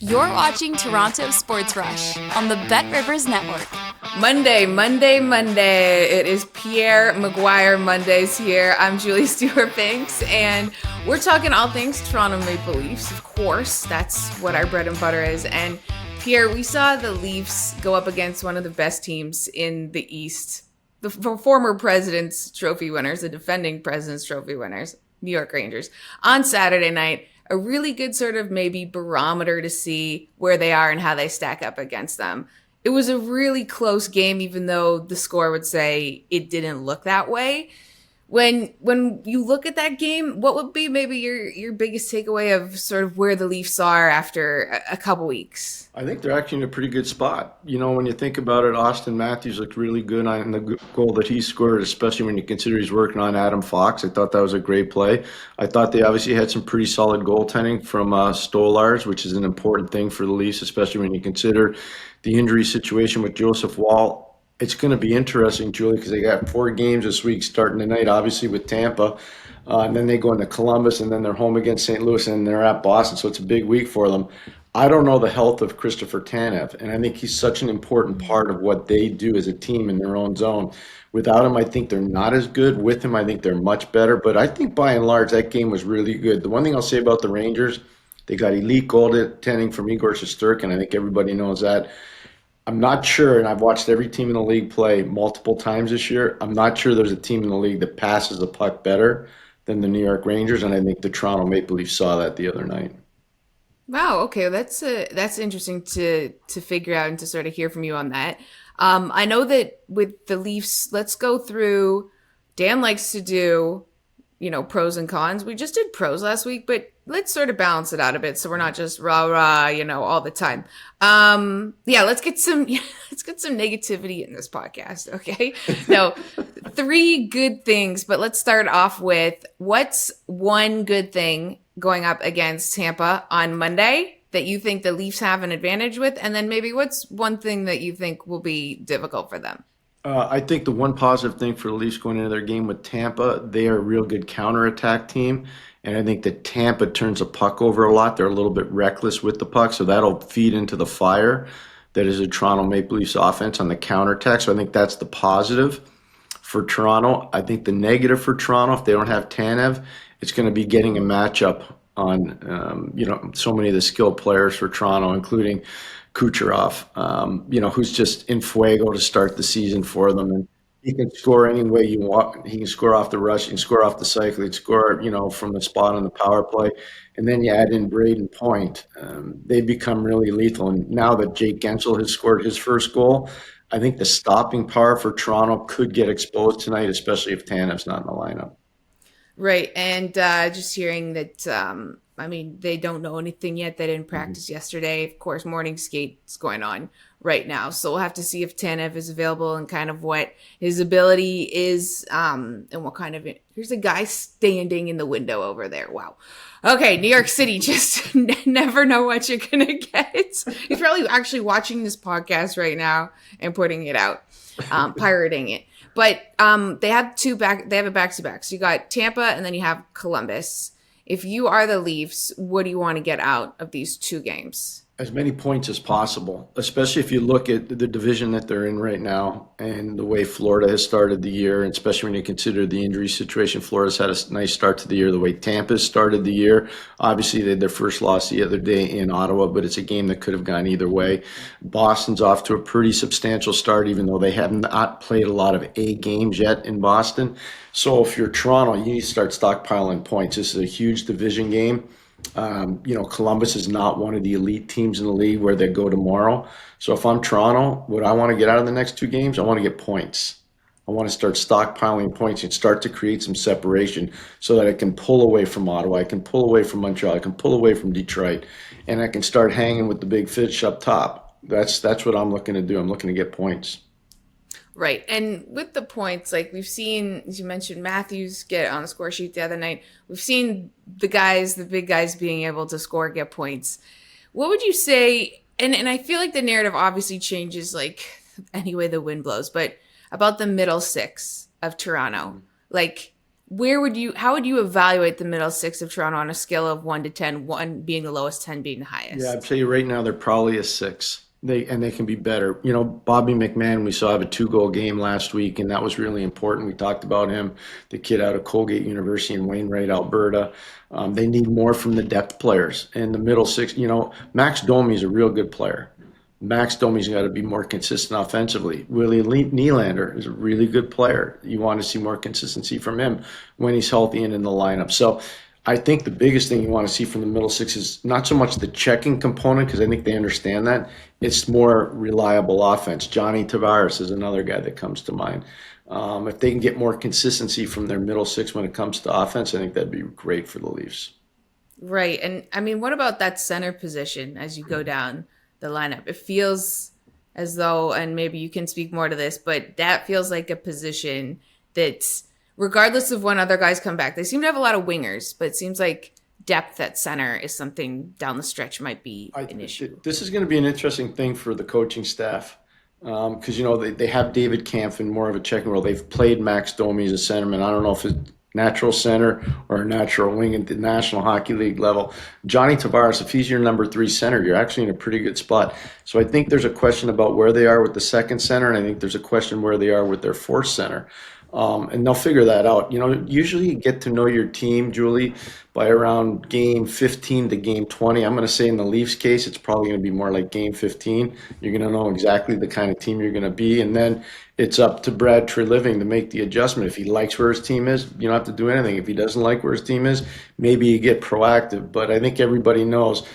You're watching Toronto Sports Rush on the Bet Rivers Network. Monday. It is Pierre McGuire Mondays here. I'm Julie Stewart-Binks, and we're talking all things Toronto Maple Leafs, of course. That's what our bread and butter is. And Pierre, we saw the Leafs go up against one of the best teams in the East, the former President's Trophy winners, the defending President's Trophy winners, New York Rangers, on Saturday night. A really good sort of maybe barometer to see where they are and how they stack up against them. It was a really close game, even though the score would say it didn't look that way. When you look at that game, what would be maybe your biggest takeaway of sort of where the Leafs are after a couple weeks? I think they're actually in a pretty good spot. You know, when you think about it, Austin Matthews looked really good on the goal that he scored, especially when you consider he's working on Adam Fox. I thought that was a great play. I thought they obviously had some pretty solid goaltending from Stolars, which is an important thing for the Leafs, especially when you consider the injury situation with Joseph Woll. It's going to be interesting, Julie, because they got 4 games this week starting tonight, obviously with Tampa. And then they go into Columbus, and then they're home against St. Louis, and they're at Boston. So it's a big week for them. I don't know the health of Christopher Tanev, and I think he's such an important part of what they do as a team in their own zone. Without him, I think they're not as good. With him, I think they're much better. But I think by and large, that game was really good. The one thing I'll say about the Rangers, they got elite goaltending from Igor Shesterkin. I think everybody knows that. I'm not sure, and I've watched every team in the league play multiple times this year. I'm not sure there's a team in the league that passes the puck better than the New York Rangers, and I think the Toronto Maple Leafs saw that the other night. Wow, okay, that's interesting to figure out and to sort of hear from you on that. I know that with the Leafs, let's go through. Dan likes to do, pros and cons. We just did pros last week, but let's sort of balance it out a bit so we're not just rah all the time. Let's get some negativity in this podcast, okay? No, 3 good things, but let's start off with what's one good thing going up against Tampa on Monday that you think the Leafs have an advantage with, and then maybe what's one thing that you think will be difficult for them? I think the one positive thing for the Leafs going into their game with Tampa, they are a real good counterattack team. And I think that Tampa turns the puck over a lot. They're a little bit reckless with the puck, so that'll feed into the fire that is a Toronto Maple Leafs offense on the counterattack. So I think that's the positive for Toronto. I think the negative for Toronto, if they don't have Tanev, it's going to be getting a matchup on, so many of the skilled players for Toronto, including Kucherov, who's just in fuego to start the season for them. And he can score any way you want. He can score off the rush, he can score off the cycle, he can score, from the spot on the power play. And then you add in Braden Point. They become really lethal. And now that Jake Gensel has scored his first goal, I think the stopping power for Toronto could get exposed tonight, especially if Tanev's not in the lineup. Right. And just hearing that, they don't know anything yet. They didn't practice yesterday. Of course, morning skate's going on right now. So we'll have to see if Tanev is available and kind of what his ability is and what kind of – here's a guy standing in the window over there. Wow. Okay, New York City, just never know what you're going to get. He's probably actually watching this podcast right now and putting it out, pirating it. But they have a back-to-back. So you got Tampa and then you have Columbus. If you are the Leafs, what do you want to get out of these 2 games? As many points as possible, especially if you look at the division that they're in right now and the way Florida has started the year, and especially when you consider the injury situation. Florida's had a nice start to the year. The way Tampa's started the year, obviously they had their first loss the other day in Ottawa, but it's a game that could have gone either way. Boston's off to a pretty substantial start, even though they have not played a lot of A games yet in Boston. So if you're Toronto, you need to start stockpiling points. This is a huge division game. Columbus is not one of the elite teams in the league where they go tomorrow. So if I'm Toronto, what I want to get out of the next 2 games, I want to get points. I want to start stockpiling points and start to create some separation so that I can pull away from Ottawa, I can pull away from Montreal, I can pull away from Detroit, and I can start hanging with the big fish up top. That's what I'm looking to do. I'm looking to get points. Right. And with the points, like we've seen, as you mentioned, Matthews get on the score sheet the other night. We've seen the big guys being able to score, get points. What would you say, and I feel like the narrative obviously changes like any way the wind blows, but about the middle 6 of Toronto, like how would you evaluate the middle six of Toronto on a scale of 1 to 10, 1 being the lowest, 10 being the Yeah, I'd highest? tell you right now they're probably a 6. They can be better. You know, Bobby McMahon, we saw have a 2-goal game last week, and that was really important. We talked about him, the kid out of Colgate University in Wainwright, Alberta. They need more from the depth players and the middle six. You know, Max Domi's a real good player. Max Domi's got to be more consistent offensively. Willie Nylander is a really good player. You want to see more consistency from him when he's healthy and in the lineup. So I think the biggest thing you want to see from the middle six is not so much the checking component, because I think they understand that. It's more reliable offense. Johnny Tavares is another guy that comes to mind. If they can get more consistency from their middle six when it comes to offense, I think that'd be great for the Leafs. Right. And I mean, what about that center position as you go down the lineup? It feels as though, and maybe you can speak more to this, but that feels like a position that's, regardless of when other guys come back, they seem to have a lot of wingers, but it seems like depth at center is something down the stretch might be an issue. This is going to be an interesting thing for the coaching staff, because you know they have David Kampf in more of a checking role. They've played Max Domi as a centerman. I don't know if it's natural center or a natural wing at the National Hockey League level. Johnny Tavares, if he's your number 3 center, you're actually in a pretty good spot. So I think there's a question about where they are with the second center, and I think there's a question where they are with their fourth center. And they'll figure that out. You know, usually you get to know your team, Julie, by around game 15 to game 20. I'm going to say in the Leafs case, it's probably going to be more like game 15. You're going to know exactly the kind of team you're going to be. And then it's up to Brad Treliving to make the adjustment. If he likes where his team is, you don't have to do anything. If he doesn't like where his team is, maybe you get proactive. But I think everybody knows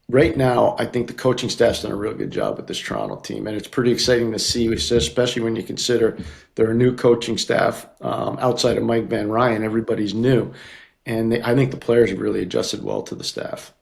right now, I think the coaching staff's done a real good job with this Toronto team, and it's pretty exciting to see, especially when you consider they're a new coaching staff outside of Mike Van Ryan. Everybody's new, and I think the players have really adjusted well to the staff.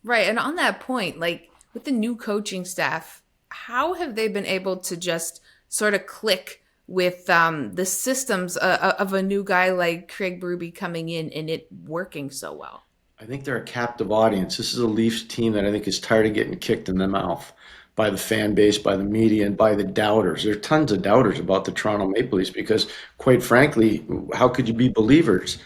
Right. And on that point, like with the new coaching staff, how have they been able to just sort of click with the systems of a new guy like Craig Berube coming in and it working so well? I think they're a captive audience. This is a Leafs team that I think is tired of getting kicked in the mouth by the fan base, by the media, and by the doubters. There are tons of doubters about the Toronto Maple Leafs because, quite frankly, how could you be believers?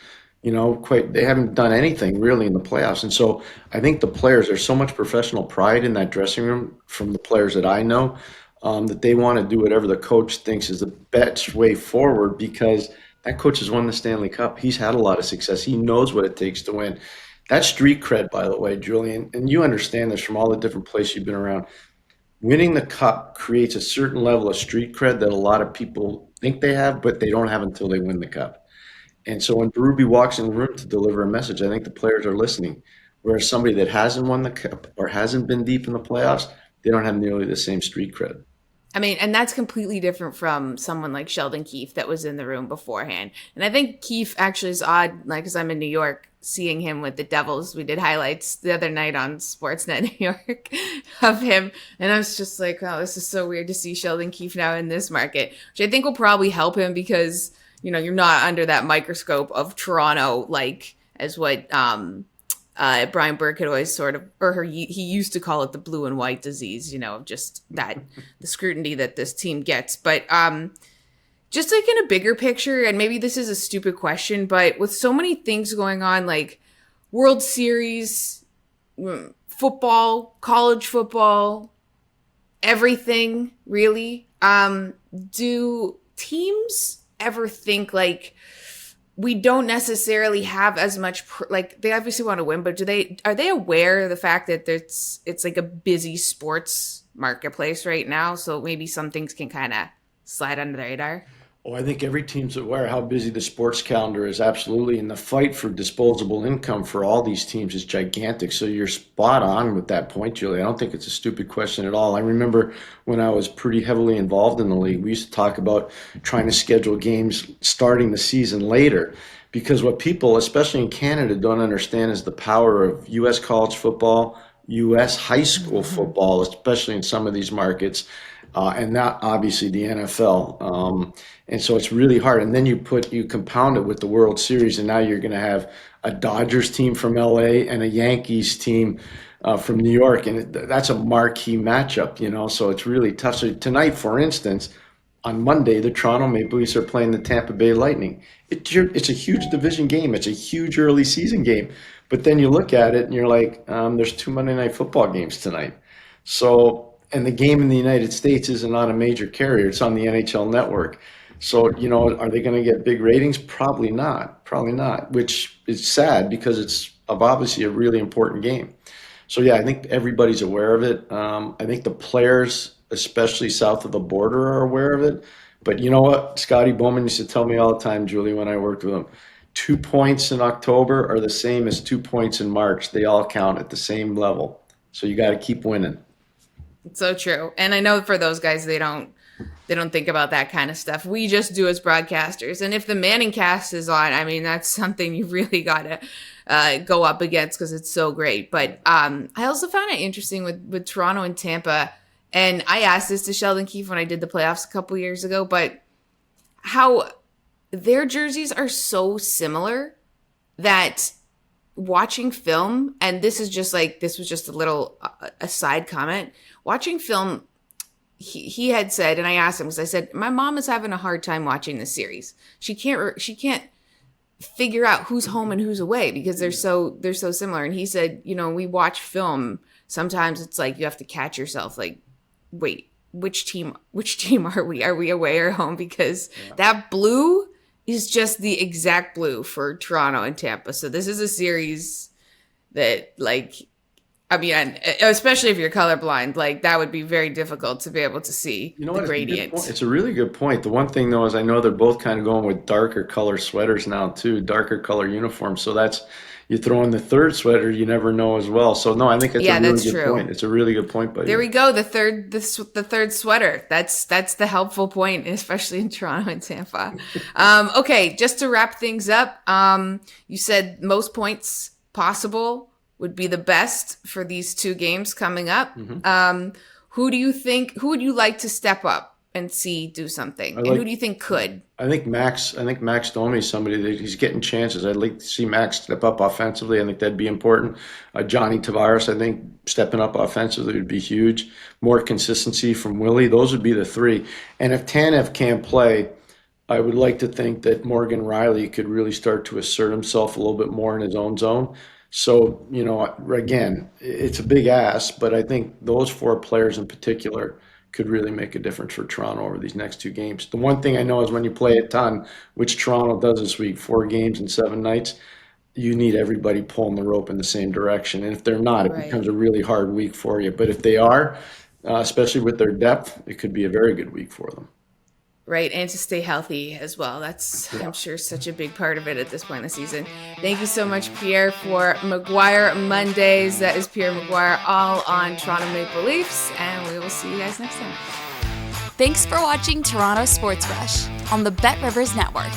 You know, they haven't done anything really in the playoffs. And so I think the players, there's so much professional pride in that dressing room from the players that I know, that they want to do whatever the coach thinks is the best way forward, because that coach has won the Stanley Cup. He's had a lot of success. He knows what it takes to win. That's street cred, by the way, Julian, and you understand this from all the different places you've been around. Winning the cup creates a certain level of street cred that a lot of people think they have, but they don't have until they win the cup. And so when Berube walks in the room to deliver a message, I think the players are listening. Whereas somebody that hasn't won the cup or hasn't been deep in the playoffs, they don't have nearly the same street cred. I mean, and that's completely different from someone like Sheldon Keefe that was in the room beforehand. And I think Keefe actually is odd, like, because I'm in New York, seeing him with the Devils. We did highlights the other night on Sportsnet New York of him. And I was just like, oh, this is so weird to see Sheldon Keefe now in this market, which I think will probably help him because, you know, you're not under that microscope of Toronto, like as what Brian Burke had always sort of, he used to call it the blue and white disease, you know, just that the scrutiny that this team gets. But just like in a bigger picture, and maybe this is a stupid question, but with so many things going on, like World Series, football, college football, everything really, do teams ever think like, we don't necessarily have as much like they obviously want to win, but are they aware of the fact that it's like a busy sports marketplace right now? So maybe some things can kind of slide under the radar. Oh, I think every team's aware how busy the sports calendar is, absolutely. And the fight for disposable income for all these teams is gigantic. So you're spot on with that point, Julie. I don't think it's a stupid question at all. I remember when I was pretty heavily involved in the league, we used to talk about trying to schedule games starting the season later. Because what people, especially in Canada, don't understand is the power of U.S. college football, U.S. high school football, especially in some of these markets, and not obviously the NFL. And so it's really hard. And then you compound it with the World Series, and now you're going to have a Dodgers team from LA and a Yankees team from New York. And that's a marquee matchup, you know, so it's really tough. So tonight, for instance, on Monday, the Toronto Maple Leafs are playing the Tampa Bay Lightning. It's a huge division game. It's a huge early season game. But then you look at it and you're like, there's 2 Monday Night Football games tonight. So, and the game in the United States isn't on a major carrier. It's on the NHL network. So, are they going to get big ratings? Probably not. Probably not, which is sad because it's obviously a really important game. So, yeah, I think everybody's aware of it. I think the players, especially south of the border, are aware of it. But you know what? Scotty Bowman used to tell me all the time, Julie, when I worked with him, 2 points in October are the same as 2 points in March. They all count at the same level. So you got to keep winning. It's so true. And I know for those guys, they don't think about that kind of stuff. We just do as broadcasters. And if the Manning cast is on, I mean, that's something you really got to go up against because it's so great. But I also found it interesting with Toronto and Tampa. And I asked this to Sheldon Keefe when I did the playoffs a couple years ago, but how their jerseys are so similar that watching film, and this was just a little aside comment, watching film, he had said, and I asked him because I said, my mom is having a hard time watching this series. She can't figure out who's home and who's away because they're so similar. And he said, we watch film. Sometimes it's like you have to catch yourself, like, wait, which team are we? Are we away or home? Because that blue is just the exact blue for Toronto and Tampa. So this is a series that, especially if you're colorblind, that would be very difficult to be able to see the gradient. It's a really good point. The one thing, though, is I know they're both kind of going with darker color sweaters now, too, darker color uniforms. So you throw in the third sweater, you never know as well. So, no, I think that's a really good point. It's a really good point by you. There we go, the third sweater. That's the helpful point, especially in Toronto and Tampa. Okay, just to wrap things up, you said most points possible would be the best for these two games coming up. Mm-hmm. Who would you like to step up and see do something? And who do you think could? I think Max Domi is somebody that he's getting chances. I'd like to see Max step up offensively. I think that'd be important. Johnny Tavares, I think stepping up offensively would be huge. More consistency from Willie. Those would be the three. And if Tanev can't play, I would like to think that Morgan Riley could really start to assert himself a little bit more in his own zone. So, again, it's a big ask, but I think those four players in particular could really make a difference for Toronto over these next two games. The one thing I know is when you play a ton, which Toronto does this week, 4 games in 7 nights, you need everybody pulling the rope in the same direction. And if they're not, it becomes a really hard week for you. But if they are, especially with their depth, it could be a very good week for them. Right, and to stay healthy as well. That's, I'm sure, such a big part of it at this point in the season. Thank you so much, Pierre, for McGuire Mondays. That is Pierre McGuire, all on Toronto Maple Leafs, and we will see you guys next time. Thanks for watching Toronto Sports Rush on the Bet Rivers Network.